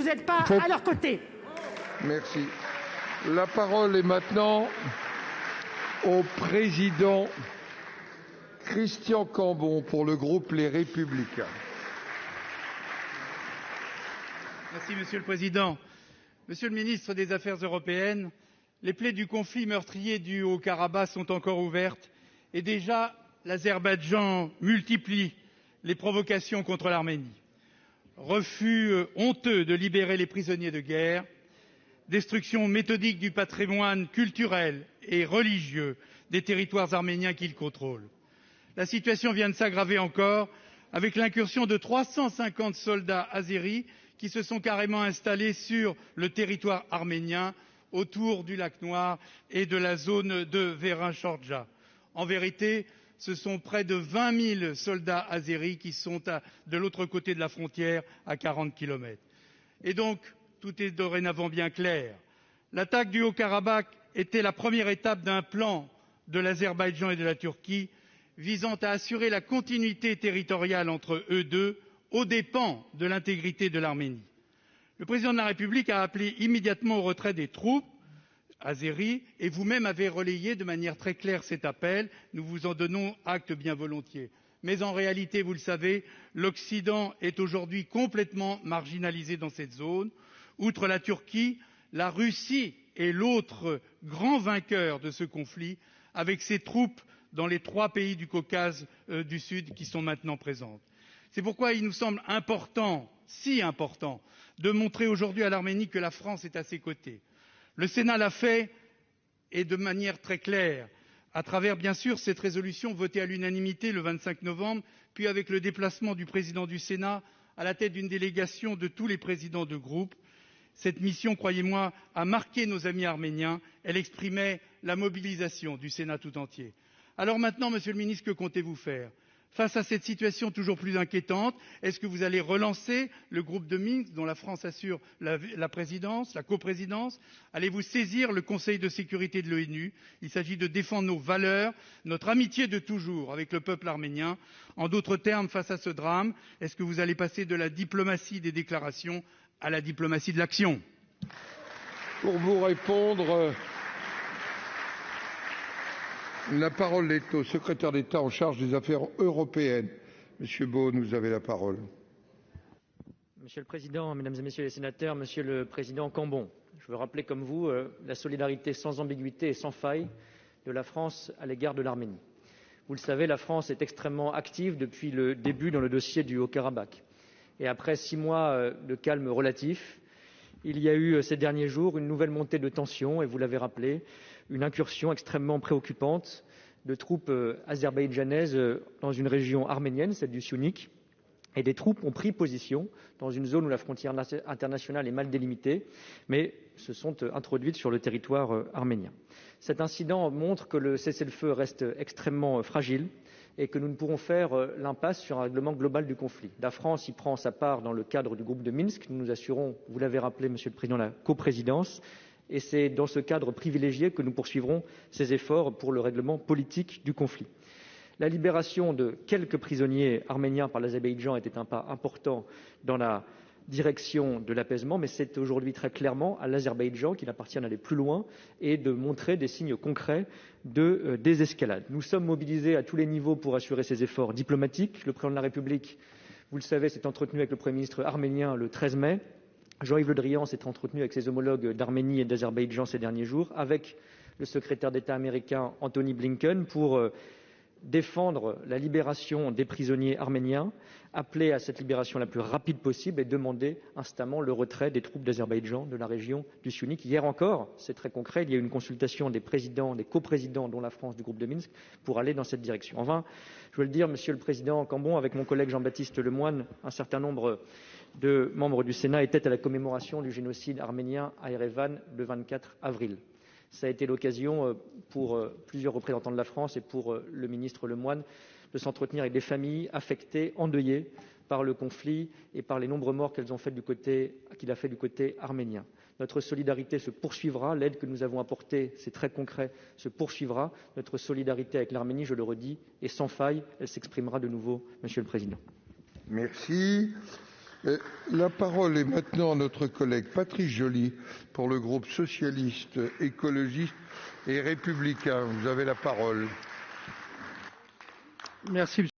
n'êtes pas à leur côté. Merci. La parole est maintenant au président Christian Cambon pour le groupe Les Républicains. Merci, Monsieur le Président. Monsieur le ministre des Affaires européennes, les plaies du conflit meurtrier du Haut-Karabakh sont encore ouvertes et déjà l'Azerbaïdjan multiplie les provocations contre l'Arménie. Refus honteux de libérer les prisonniers de guerre, destruction méthodique du patrimoine culturel et religieux des territoires arméniens qu'il contrôle. La situation vient de s'aggraver encore avec l'incursion de 350 soldats azéris qui se sont carrément installés sur le territoire arménien autour du lac Noir et de la zone de Verin-Chorja. En vérité, ce sont près de 20 000 soldats azéris qui sont de l'autre côté de la frontière à 40 kilomètres. Et donc, tout est dorénavant bien clair. L'attaque du Haut-Karabakh était la première étape d'un plan de l'Azerbaïdjan et de la Turquie visant à assurer la continuité territoriale entre eux deux aux dépens de l'intégrité de l'Arménie. Le président de la République a appelé immédiatement au retrait des troupes azéries et vous-même avez relayé de manière très claire cet appel. Nous vous en donnons acte bien volontiers. Mais en réalité, vous le savez, l'Occident est aujourd'hui complètement marginalisé dans cette zone. Outre la Turquie, la Russie est l'autre grand vainqueur de ce conflit, avec ses troupes dans les 3 pays du Caucase du Sud qui sont maintenant présentes. C'est pourquoi il nous semble important, si important, de montrer aujourd'hui à l'Arménie que la France est à ses côtés. Le Sénat l'a fait, et de manière très claire, à travers bien sûr cette résolution votée à l'unanimité le 25 novembre, puis avec le déplacement du président du Sénat à la tête d'une délégation de tous les présidents de groupe. Cette mission, croyez-moi, a marqué nos amis arméniens. Elle exprimait la mobilisation du Sénat tout entier. Alors maintenant, Monsieur le ministre, que comptez-vous faire? Face à cette situation toujours plus inquiétante, est-ce que vous allez relancer le groupe de Minsk dont la France assure la présidence, la coprésidence? Allez-vous saisir le Conseil de sécurité de l'ONU? Il s'agit de défendre nos valeurs, notre amitié de toujours avec le peuple arménien. En d'autres termes, face à ce drame, est-ce que vous allez passer de la diplomatie des déclarations à la diplomatie de l'action? Pour vous répondre, la parole est au secrétaire d'État en charge des affaires européennes. Monsieur Beaune, vous avez la parole. Monsieur le Président, Mesdames et Messieurs les sénateurs, Monsieur le Président Cambon, je veux rappeler comme vous la solidarité sans ambiguïté et sans faille de la France à l'égard de l'Arménie. Vous le savez, la France est extrêmement active depuis le début dans le dossier du Haut-Karabakh. Et après 6 mois de calme relatif, il y a eu ces derniers jours une nouvelle montée de tension, et vous l'avez rappelé, une incursion extrêmement préoccupante de troupes azerbaïdjanaises dans une région arménienne, celle du Syunik, et des troupes ont pris position dans une zone où la frontière internationale est mal délimitée, mais se sont introduites sur le territoire arménien. Cet incident montre que le cessez-le-feu reste extrêmement fragile et que nous ne pourrons faire l'impasse sur un règlement global du conflit. La France y prend sa part dans le cadre du groupe de Minsk. Nous nous assurons, vous l'avez rappelé, Monsieur le Président, la coprésidence. Et c'est dans ce cadre privilégié que nous poursuivrons ces efforts pour le règlement politique du conflit. La libération de quelques prisonniers arméniens par l'Azerbaïdjan était un pas important dans la direction de l'apaisement, mais c'est aujourd'hui très clairement à l'Azerbaïdjan qu'il appartient d'aller plus loin et de montrer des signes concrets de désescalade. Nous sommes mobilisés à tous les niveaux pour assurer ces efforts diplomatiques. Le président de la République, vous le savez, s'est entretenu avec le Premier ministre arménien le 13 mai. Jean-Yves Le Drian s'est entretenu avec ses homologues d'Arménie et d'Azerbaïdjan ces derniers jours, avec le secrétaire d'État américain Anthony Blinken pour défendre la libération des prisonniers arméniens, appeler à cette libération la plus rapide possible et demander instamment le retrait des troupes d'Azerbaïdjan de la région du Syunik. Hier encore, c'est très concret, il y a eu une consultation des présidents, des coprésidents, dont la France, du groupe de Minsk, pour aller dans cette direction. Enfin, je veux le dire, Monsieur le Président Cambon, avec mon collègue Jean-Baptiste Lemoyne, un certain nombre de membres du Sénat étaient à la commémoration du génocide arménien à Erevan le 24 avril. Ça a été l'occasion pour plusieurs représentants de la France et pour le ministre Lemoyne de s'entretenir avec des familles affectées, endeuillées par le conflit et par les nombreux morts qu'il a fait du côté arménien. Notre solidarité se poursuivra, l'aide que nous avons apportée, c'est très concret, se poursuivra. Notre solidarité avec l'Arménie, je le redis, est sans faille. Elle s'exprimera de nouveau, Monsieur le Président. Merci. La parole est maintenant à notre collègue Patrice Joly pour le groupe socialiste, écologiste et républicain. Vous avez la parole. Merci,